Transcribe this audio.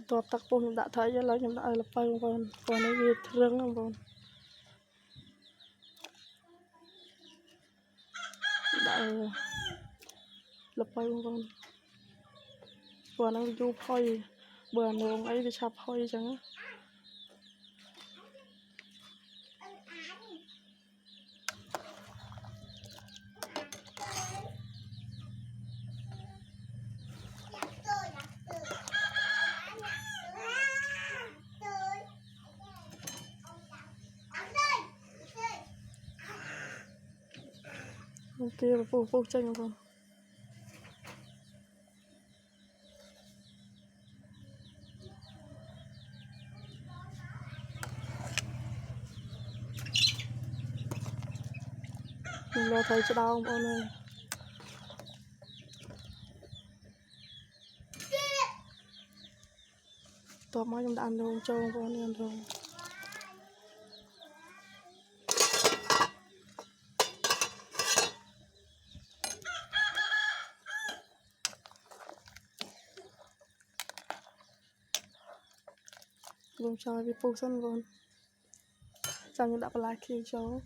Tập tắc bông đã thấy cho lấy nhầm đã lập bay bông còn này việc rừng không bông đã lập bay bông còn nó du phơi bữa nướng ấy bị chập phơi chẳng kia phụ tranh không mình lo thấy cho đau không ơi tập máy trong đàn đồ trâu con ăn rồi luôn chơi với phụ sân con chẳng những đã lại kia cháu